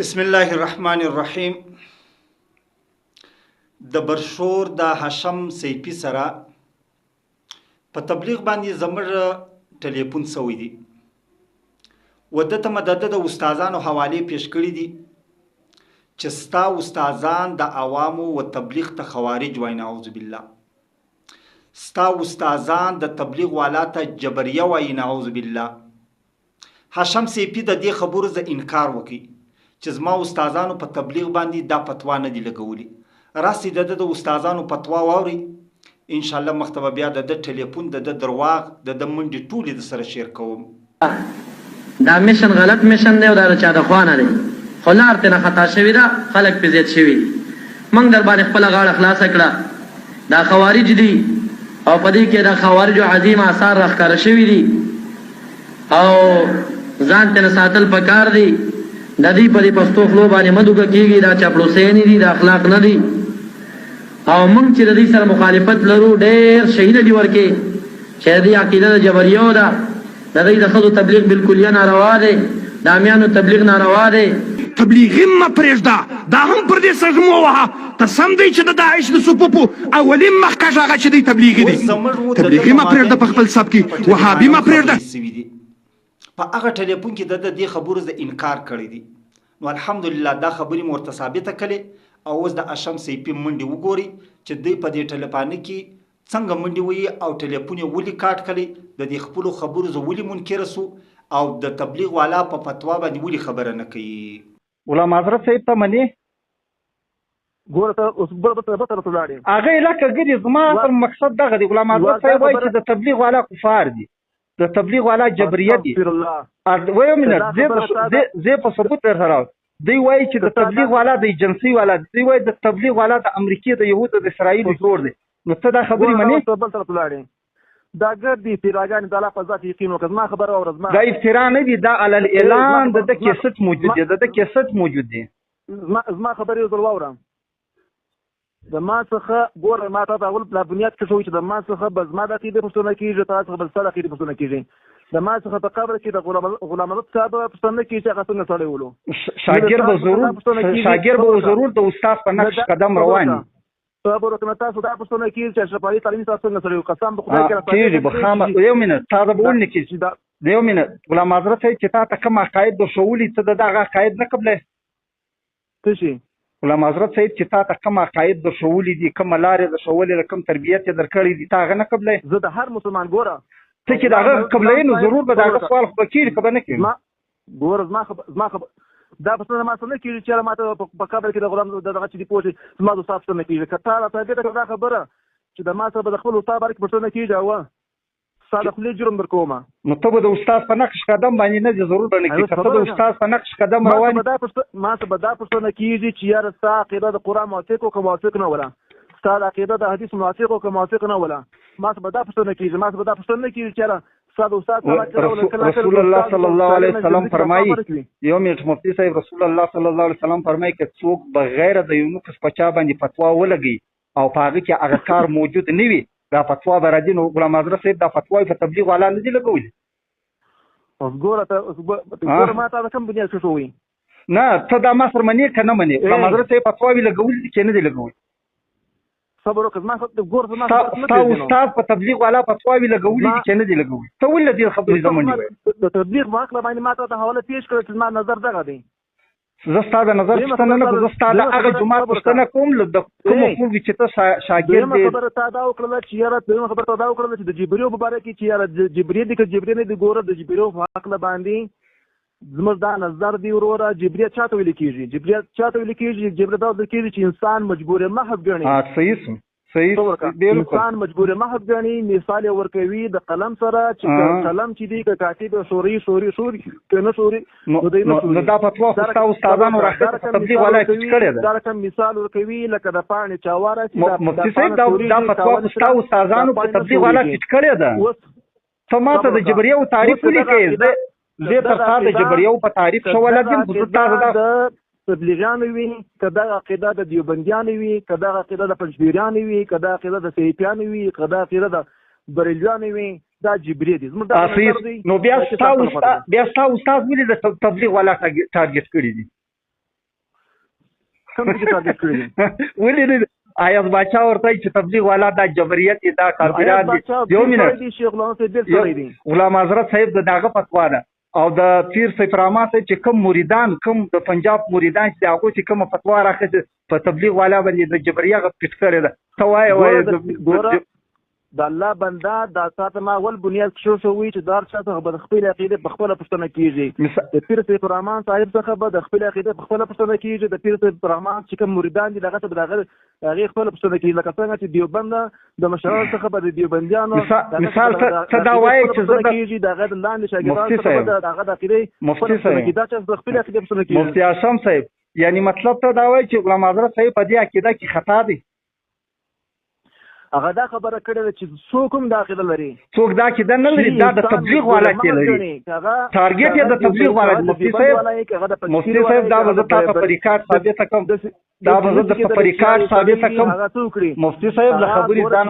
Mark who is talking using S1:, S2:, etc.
S1: بسم الله الرحمن الرحیم. د برشور د هاشم سیپی سره په تبلیغ باندې زموږ ټلیفون سوی دی و دته مدد د استادانو حواله پیش کړی دي چې ستا استادان د عوامو و تبلیغ ته خوارج وای، نعوذ بالله. ستا استادان د تبلیغ والا ته جبریه وای، نعوذ بالله. هاشم سیپی د دې خبرو ز انکار وکي چې زما استادانو په تبلیغ باندې دا فتوا نه دی لګولي. راسي د استادانو فتوا واوري، ان شاء الله مختبه بیا د ټلیفون د درواغ د منډي ټولې د سره شیر کوم.
S2: دا میشن غلط میشن دی او دا چا د خوانه دی، خو لار ته نه خطا شوی دا، خلک په زیات شوی. موږ در باندې خپل غاړه خلاص کړه. دا خوارج دي او په دې کې د خوارجو عظیم آثار راښکاره شوي دي او ځان ته ساتل پکار دي. د دې په دې پښتو خلو باندې مدوګه کېږي، دا چاپلوسۍ نه دي، دا اخلاق نه دي. او موږ چې د دې سره مخالفت لرو، ډېر شهید دي ورکې چې د دې عقیده د جبریو ده، د دې د ښځو تبلیغ بالکلیه ناروا دی، د امیانو تبلیغ ناروا دی.
S3: تبلیغ مه پرېږده، دا هم پر دې سږمو وهه. ته سم دی چې د داعش د صفوفو اولین مخکښ هغه چې دی تبلیغي دی. تبلیغي مه پرېږده په خپل سب کې، وهابي مه پرېږده.
S1: په هغه ټلیفون کې د دې خبرو ز انکار کړی دی. نو الحمدلله دا خبرې مرته ثابته کړي او اوس د هاشم سیپی منډي وګوري چې دوی په دې ټلیفون کې څنګه منډي وي او ټلیفون یې ولې کاټ کړي، د دې خپل خبرو ز ولې منکر سو او د تبلیغ والا په فتوا باندې ولې خبره نه کوي.
S4: غلام حضرت صاحب ته منی
S5: ګوره ته اوس بل طرف ته لاړې
S4: هغه علاقه ګری زما تر مقصد دغه دی. غلام حضرت صاحب وایي چې د تبلیغ والا کفار دي، د تبلیغ والا جبریه دي. وایو منت زه په ثبوت سره دی وایي چې د تبلیغ والا د ایجنسی والا دی، وایي د تبلیغ والا د امریکا د یهودو د اسرائیل جوړ دی. نو ته دا خبرې منی؟
S5: بل طرف لاړې دا ګردي پیراګان د الله په ذات یقین وکړه. ما خبر اور زما
S4: دا افترا نه دي، دا علل اعلان د کیسټ موجود دی، د کیسټ موجود دی.
S5: زما خبرې زول واورم د ما څخه ګوره ما ته اول په بنیاد کې شوی چې د ما څخه به زما د عقیدې پوښتنه کېږي، تاسو څخه بل څه د عقیدې پوښتنه کېږي. د ما څخه په قبر کې د غلام حضرت صاحب پوښتنه کېږي چې هغه څنګه سړی ولو.
S4: شاګرد به ضرور د استاد په نقش قدم روان وي.
S5: صبر وکړه، تاسو دا پوښتنه کېږي چې اشرف علي تعلیم تاسو څنګه سړی، قسم به خدای
S4: کېږي بخامه. یو منټ تا دا بول نه کېږي، یو منټ. غلام حضرت صاحب چې تا ته کوم عقاید د شولي څه د دغه عقاید نه قبلې
S5: څه شي؟
S4: غلام حضرت صاحب چې تا ته کوم عقاید د شولي دي، کوم لارې د شولې، کوم تربیت یې درکړې دي، تا هغه نه قبلې؟
S5: زه د هر مسلمان ګوره
S4: ته چې دغه قبلې نو ضرور به دغه سوال خو کېږي که به نه کېږي.
S5: ګوره زما دا پوښتنه ما څه نه کېږي چې ما ته په قبر کې د غلام دغه چې دی پوه شي زما د استاد څه نه کېږي. که تا راته دې دا خبره چې د ما سره به د خپل استاد باره کې پوښتنه کېږي او ستا د خولې جرم در کومه،
S4: نو ته به د استاد په نقش قدم باندې نه ځې، ضرور به نه کېږي. که ته د استاد په نقش قدم روان
S5: ما ته به دا پوښتنه کېږي چې یاره ستا عقیده د قرآن موافق او که موافق نه وله، ستا د عقیده د حدیث موافق او که موافق نه وله. ما ته به دا پوښتنه کېږي، ما ته به دا پوښتنه نه کېږي چې یاره
S4: رسول الله صلی الله علیه وسلم فرمایي، یو منټ مفتی صاحب، رسول الله صلی الله علیه وسلم فرمایي که څوک بغیر د یو نقص په چا باندې فتوا ولګي او په هغه کې هغه کار موجود نه وي، دا فتوا به راځي. نو غلام حضرت صاحب دا فتواوې په تبلیغ والا نه دي لګولي.
S5: اوس ګوره ما ته کوم بنیاد څه شوی؟
S4: نه ته دا ما سره منې که نه منې؟ غلام حضرت صاحب فتواوې لګولي دي چې نه دي لګولي؟
S5: صبر وکړه، زما ګوره
S4: ستا استاد په تبلیغ والا فتواوې لګولي دي چې نه دي لګولي؟ ته ولې دې خبرې زه منې؟
S5: د تبلیغ په هکله باندې ما ته حواله پیش کړه چې زما نظر دغه دی.
S4: زه ستا د نظر پوښتنه نه کوم، زه ستا د هغه جومات پوښتنه کوم له کومو خلکو چې ته شاګرد
S5: یې. خبره تا دا وکړله چې یاره دویمه خبره تا دا وکړله چې د جبریو په باره کې چې یاره جبري دي که جبري نه دي. ګوره د جبریو په هکله باندې زموږ دا نظر دی وروره. جبریه چا ته ویل کېږي؟ جبریه چا ته ویل کېږي؟ جبریه دا ویل کېږي چې انسان مجبور محض ګڼي.
S4: صحیح
S5: انسان مجبور محض ګڼي. مثال یې ورکوي د قلم سره چې قلم چې دی که کاتب شوري که نه شوري
S4: نو دا فتوا خو ستا استادانو راښکته په تبلیغ والا ټیټ کړې ده.
S5: دا رقم مثال ورکوي لکه د پاڼې چاواره چې
S4: مفتي صاحب دا فتوا خو ستا استادانو په تبلیغ والا ټیټ کړې ده. ته ما ته د جبریو تعریف ولیکې، زه تر تا د جبریو په تعریف ښه ولګم، خو زه تا دا
S5: تبلیغیانو وي، که دغه عقیده د دیوبندیانو وي، که دغه عقیده د پنجشیریانو وي، که دغه عقیده د سیفیانو وي، که دغه عقیده د بریلیانو وي، دا جبري دي.
S4: نو بیا ستا استاد ولې د تبلیغ والا ټارګټ کړي دي؟
S5: کوم ځای کې ثابت کړی دي؟
S4: ولې نه ایاز باچا ورته چې تبلیغ والا دا جبریت دي دا کارګران دي. یو منټ
S5: شیخ غلام صاحب بیل سړی دی.
S4: غلام حضرت صاحب دغه فتوا ده او د پیر سیف رحمان صاحب چې کوم مریدان کوم د پنجاب مریدان چې هغه چې کوم فتوا راخې په تبلیغ والا باندې د جبریه غ پټ کړی ده ته وایې
S5: د الله بنده دا ساته ما ول بنیاد شو وی چې دار چاته به خپل عقیده په خپل پښتنه کیږي. د پیر سیف رحمان صاحب څخه به د خپل عقیده په خپل پښتنه کیږي. د پیر سیف رحمان چې کوم مریدان دي دغه څه دغه هغه خپل پښتنه کیږي. لکه څنګه چې دیوبند د مشرانو څخه به د دیوبندیانو
S4: مثال څه دا وایي چې زه
S5: کیږي دغه لاندې شاګردان څخه دغه د عقیده
S4: مفتی صاحب
S5: دا چې خپل عقیده پښتنه کیږي.
S4: مفتی هاشم صاحب یعنی مطلب ته دا وایي چې غلام حضرت صاحب په دې عقیده کې خطا دي.
S5: هغه دا خبره کړې ده چې څوک هم داخله لري
S4: څوک دا کې نه لري دا د تبلیغ والا کې لري ټارګټ یې د تبلیغ والا مفتی صاحب دا وزه تاسو په ریکارډ ثابت کوم دا وزه د په ریکارډ ثابت کوم مفتی صاحب له خبرې ځان